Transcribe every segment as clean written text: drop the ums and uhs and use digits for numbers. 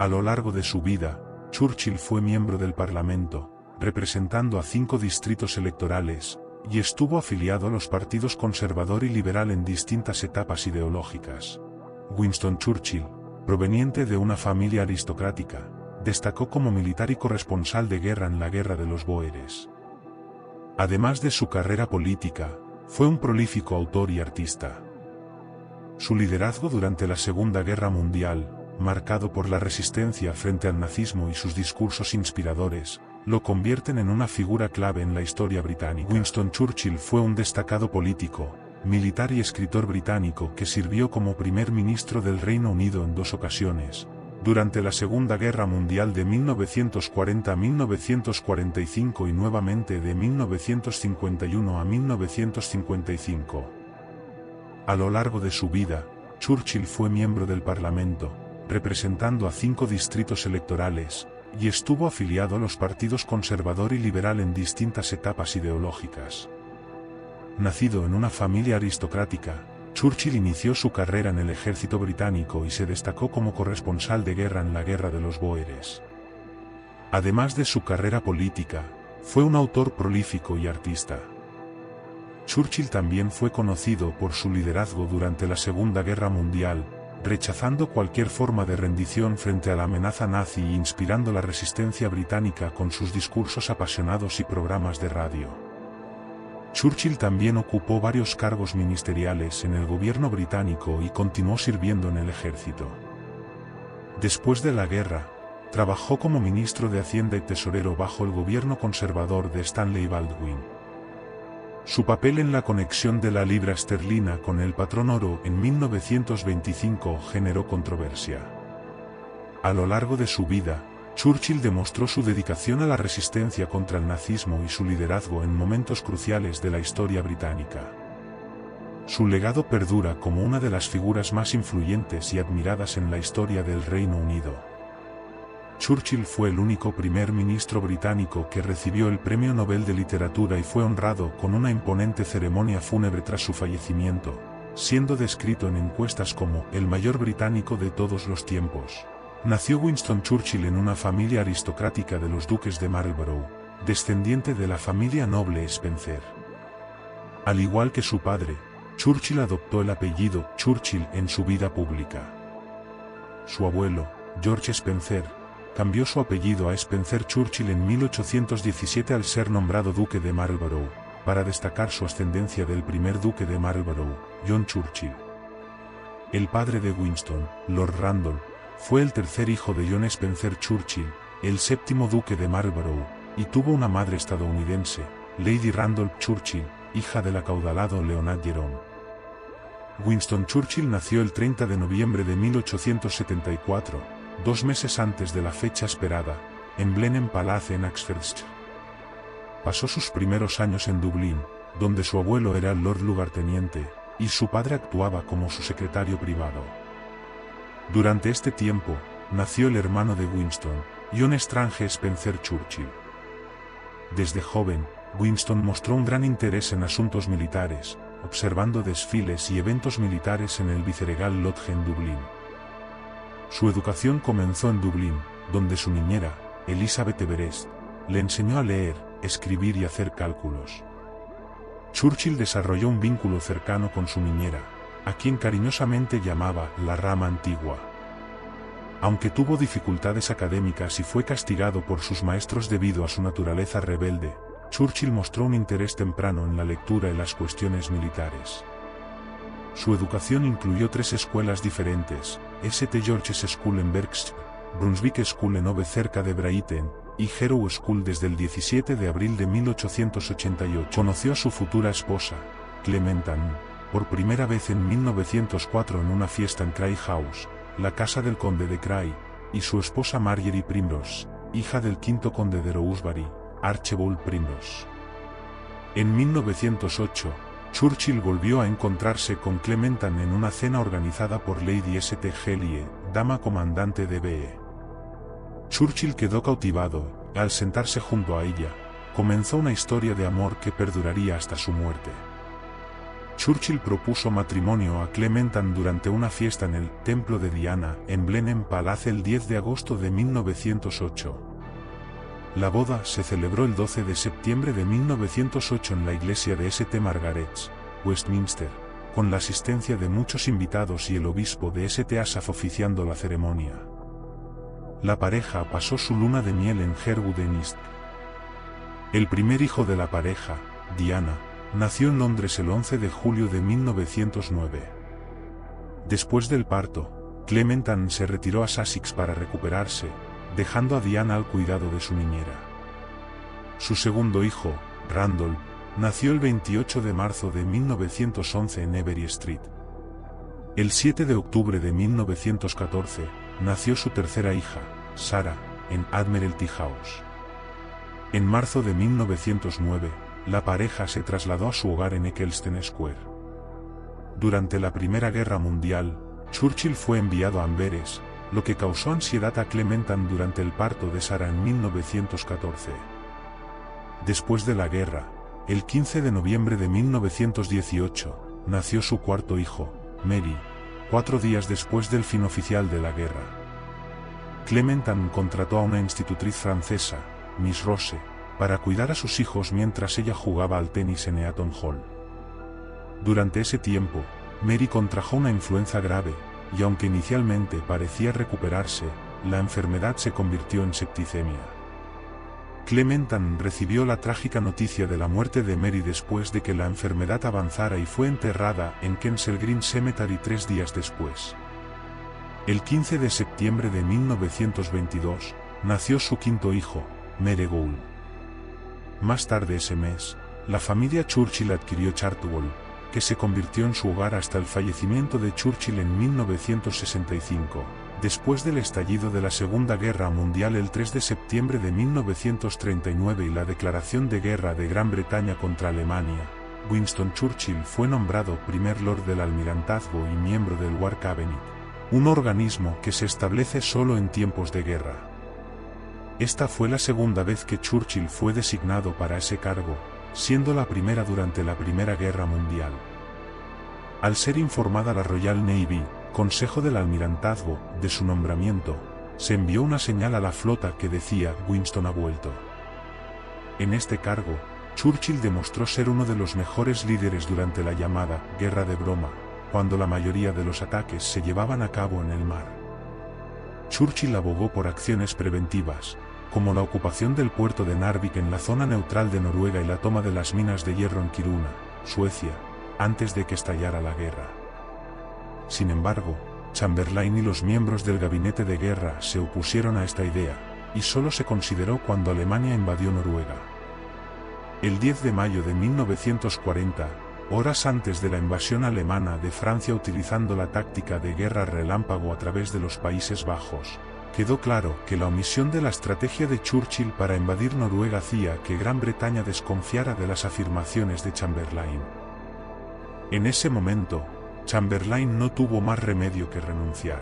A lo largo de su vida, Churchill fue miembro del Parlamento, representando a 5 distritos electorales, y estuvo afiliado a los partidos conservador y liberal en distintas etapas ideológicas. Winston Churchill, proveniente de una familia aristocrática, destacó como militar y corresponsal de guerra en la Guerra de los Bóeres. Además de su carrera política, fue un prolífico autor y artista. Su liderazgo durante la Segunda Guerra Mundial, marcado por la resistencia frente al nazismo y sus discursos inspiradores, lo convierten en una figura clave en la historia británica. Winston Churchill fue un destacado político, militar y escritor británico que sirvió como primer ministro del Reino Unido en 2 ocasiones, durante la Segunda Guerra Mundial de 1940 a 1945 y nuevamente de 1951 a 1955. A lo largo de su vida, Churchill fue miembro del Parlamento, representando a 5 distritos electorales, y estuvo afiliado a los partidos conservador y liberal en distintas etapas ideológicas. Nacido en una familia aristocrática, Churchill inició su carrera en el ejército británico y se destacó como corresponsal de guerra en la Guerra de los Bóeres. Además de su carrera política, fue un autor prolífico y artista. Churchill también fue conocido por su liderazgo durante la Segunda Guerra Mundial, rechazando cualquier forma de rendición frente a la amenaza nazi e inspirando la resistencia británica con sus discursos apasionados y programas de radio. Churchill también ocupó varios cargos ministeriales en el gobierno británico y continuó sirviendo en el ejército. Después de la guerra, trabajó como ministro de Hacienda y tesorero bajo el gobierno conservador de Stanley Baldwin. Su papel en la conexión de la libra esterlina con el patrón oro en 1925 generó controversia. A lo largo de su vida, Churchill demostró su dedicación a la resistencia contra el nazismo y su liderazgo en momentos cruciales de la historia británica. Su legado perdura como una de las figuras más influyentes y admiradas en la historia del Reino Unido. Churchill fue el único primer ministro británico que recibió el Premio Nobel de Literatura y fue honrado con una imponente ceremonia fúnebre tras su fallecimiento, siendo descrito en encuestas como el mayor británico de todos los tiempos. Nació Winston Churchill en una familia aristocrática de los duques de Marlborough, descendiente de la familia noble Spencer. Al igual que su padre, Churchill adoptó el apellido Churchill en su vida pública. Su abuelo, George Spencer, cambió su apellido a Spencer Churchill en 1817 al ser nombrado duque de Marlborough, para destacar su ascendencia del primer duque de Marlborough, John Churchill. El padre de Winston, Lord Randolph, fue el tercer hijo de John Spencer Churchill, el séptimo duque de Marlborough, y tuvo una madre estadounidense, Lady Randolph Churchill, hija del acaudalado Leonard Jerome. Winston Churchill nació el 30 de noviembre de 1874, 2 meses antes de la fecha esperada, en Blenheim Palace en Oxfordshire. Pasó sus primeros años en Dublín, donde su abuelo era el Lord Lugarteniente, y su padre actuaba como su secretario privado. Durante este tiempo, nació el hermano de Winston, John Strange Spencer Churchill. Desde joven, Winston mostró un gran interés en asuntos militares, observando desfiles y eventos militares en el Viceregal Lodge en Dublín. Su educación comenzó en Dublín, donde su niñera, Elizabeth Everest, le enseñó a leer, escribir y hacer cálculos. Churchill desarrolló un vínculo cercano con su niñera, a quien cariñosamente llamaba la rama antigua. Aunque tuvo dificultades académicas y fue castigado por sus maestros debido a su naturaleza rebelde, Churchill mostró un interés temprano en la lectura y las cuestiones militares. Su educación incluyó 3 escuelas diferentes: St. George's School en Berkshire, Brunswick School en Hove cerca de Brighton, y Harrow School. Desde el 17 de abril de 1888 conoció a su futura esposa, Clementine, por primera vez en 1904 en una fiesta en Cray House, la casa del conde de Cray, y su esposa Margery Primrose, hija del quinto conde de Rosebery, Archibald Primrose. En 1908, Churchill volvió a encontrarse con Clementine en una cena organizada por Lady St. Hellie, dama comandante de BE. Churchill quedó cautivado, y al sentarse junto a ella, comenzó una historia de amor que perduraría hasta su muerte. Churchill propuso matrimonio a Clementan durante una fiesta en el Templo de Diana en Blenheim Palace el 10 de agosto de 1908. La boda se celebró el 12 de septiembre de 1908 en la iglesia de St. Margaret's, Westminster, con la asistencia de muchos invitados y el obispo de St. Asaph oficiando la ceremonia. La pareja pasó su luna de miel en Harewood en East. El primer hijo de la pareja, Diana, nació en Londres el 11 de julio de 1909. Después del parto, Clementan se retiró a Sussex para recuperarse, dejando a Diana al cuidado de su niñera. Su segundo hijo, Randolph, nació el 28 de marzo de 1911 en Every Street. El 7 de octubre de 1914, nació su tercera hija, Sarah, en Admiralty House. En marzo de 1909, la pareja se trasladó a su hogar en Eccleston Square. Durante la Primera Guerra Mundial, Churchill fue enviado a Amberes, lo que causó ansiedad a Clementan durante el parto de Sarah en 1914. Después de la guerra, el 15 de noviembre de 1918, nació su cuarto hijo, Mary, 4 días después del fin oficial de la guerra. Clementan contrató a una institutriz francesa, Miss Rose, para cuidar a sus hijos mientras ella jugaba al tenis en Eaton Hall. Durante ese tiempo, Mary contrajo una influenza grave, y aunque inicialmente parecía recuperarse, la enfermedad se convirtió en septicemia. Clementan recibió la trágica noticia de la muerte de Mary después de que la enfermedad avanzara y fue enterrada en Kensal Green Cemetery 3 días después. El 15 de septiembre de 1922, nació su quinto hijo, Maregold. Más tarde ese mes, la familia Churchill adquirió Chartwell, que se convirtió en su hogar hasta el fallecimiento de Churchill en 1965, después del estallido de la Segunda Guerra Mundial el 3 de septiembre de 1939 y la declaración de guerra de Gran Bretaña contra Alemania. Winston Churchill fue nombrado primer Lord del Almirantazgo y miembro del War Cabinet, un organismo que se establece solo en tiempos de guerra. Esta fue la segunda vez que Churchill fue designado para ese cargo, siendo la primera durante la Primera Guerra Mundial. Al ser informada la Royal Navy, Consejo del Almirantazgo, de su nombramiento, se envió una señal a la flota que decía «Winston ha vuelto». En este cargo, Churchill demostró ser uno de los mejores líderes durante la llamada «Guerra de Broma», cuando la mayoría de los ataques se llevaban a cabo en el mar. Churchill abogó por acciones preventivas, como la ocupación del puerto de Narvik en la zona neutral de Noruega y la toma de las minas de hierro en Kiruna, Suecia, antes de que estallara la guerra. Sin embargo, Chamberlain y los miembros del gabinete de guerra se opusieron a esta idea, y solo se consideró cuando Alemania invadió Noruega. El 10 de mayo de 1940, horas antes de la invasión alemana de Francia utilizando la táctica de guerra relámpago a través de los Países Bajos, quedó claro que la omisión de la estrategia de Churchill para invadir Noruega hacía que Gran Bretaña desconfiara de las afirmaciones de Chamberlain. En ese momento, Chamberlain no tuvo más remedio que renunciar.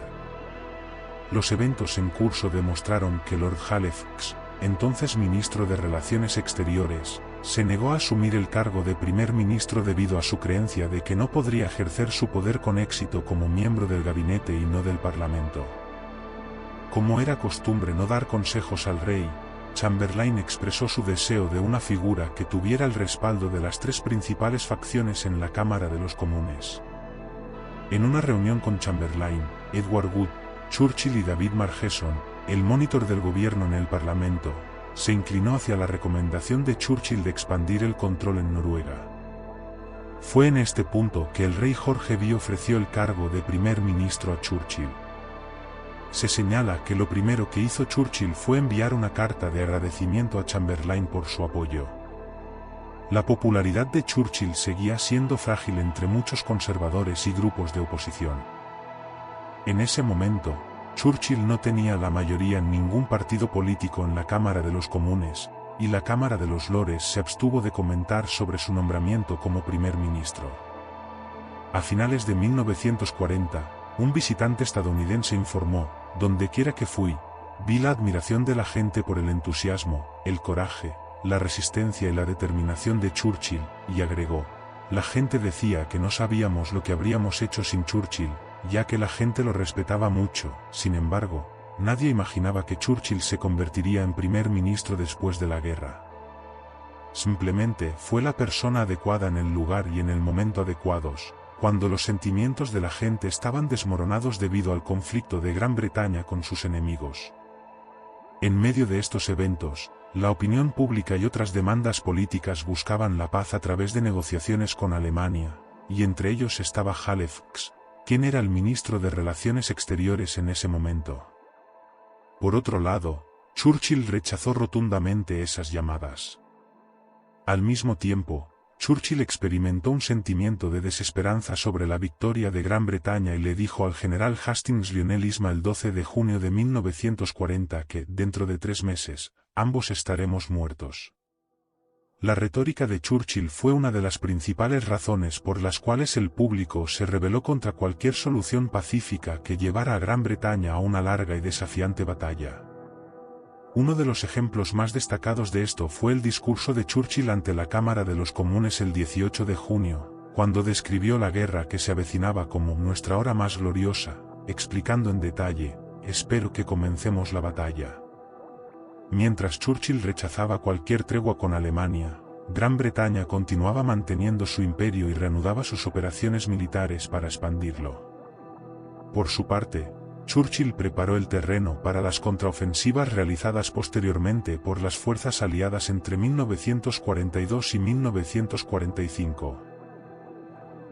Los eventos en curso demostraron que Lord Halifax, entonces ministro de Relaciones Exteriores, se negó a asumir el cargo de primer ministro debido a su creencia de que no podría ejercer su poder con éxito como miembro del gabinete y no del parlamento. Como era costumbre no dar consejos al rey, Chamberlain expresó su deseo de una figura que tuviera el respaldo de las 3 principales facciones en la Cámara de los Comunes. En una reunión con Chamberlain, Edward Wood, Churchill y David Margeson, el monitor del gobierno en el Parlamento, se inclinó hacia la recomendación de Churchill de expandir el control en Noruega. Fue en este punto que el rey Jorge V ofreció el cargo de primer ministro a Churchill. Se señala que lo primero que hizo Churchill fue enviar una carta de agradecimiento a Chamberlain por su apoyo. La popularidad de Churchill seguía siendo frágil entre muchos conservadores y grupos de oposición. En ese momento, Churchill no tenía la mayoría en ningún partido político en la Cámara de los Comunes, y la Cámara de los Lores se abstuvo de comentar sobre su nombramiento como primer ministro. A finales de 1940, un visitante estadounidense informó: «Dondequiera que fui, vi la admiración de la gente por el entusiasmo, el coraje, la resistencia y la determinación de Churchill», y agregó: La gente decía que no sabíamos lo que habríamos hecho sin Churchill, ya que la gente lo respetaba mucho. Sin embargo, nadie imaginaba que Churchill se convertiría en primer ministro después de la guerra. Simplemente fue la persona adecuada en el lugar y en el momento adecuados, cuando los sentimientos de la gente estaban desmoronados debido al conflicto de Gran Bretaña con sus enemigos. En medio de estos eventos, la opinión pública y otras demandas políticas buscaban la paz a través de negociaciones con Alemania, y entre ellos estaba Halifax, quien era el ministro de Relaciones Exteriores en ese momento. Por otro lado, Churchill rechazó rotundamente esas llamadas. Al mismo tiempo, Churchill experimentó un sentimiento de desesperanza sobre la victoria de Gran Bretaña y le dijo al general Hastings Lionel Isma el 12 de junio de 1940 que, dentro de 3 meses, ambos estaremos muertos. La retórica de Churchill fue una de las principales razones por las cuales el público se rebeló contra cualquier solución pacífica que llevara a Gran Bretaña a una larga y desafiante batalla. Uno de los ejemplos más destacados de esto fue el discurso de Churchill ante la Cámara de los Comunes el 18 de junio, cuando describió la guerra que se avecinaba como nuestra hora más gloriosa, explicando en detalle: espero que comencemos la batalla. Mientras Churchill rechazaba cualquier tregua con Alemania, Gran Bretaña continuaba manteniendo su imperio y reanudaba sus operaciones militares para expandirlo. Por su parte, Churchill preparó el terreno para las contraofensivas realizadas posteriormente por las fuerzas aliadas entre 1942 y 1945.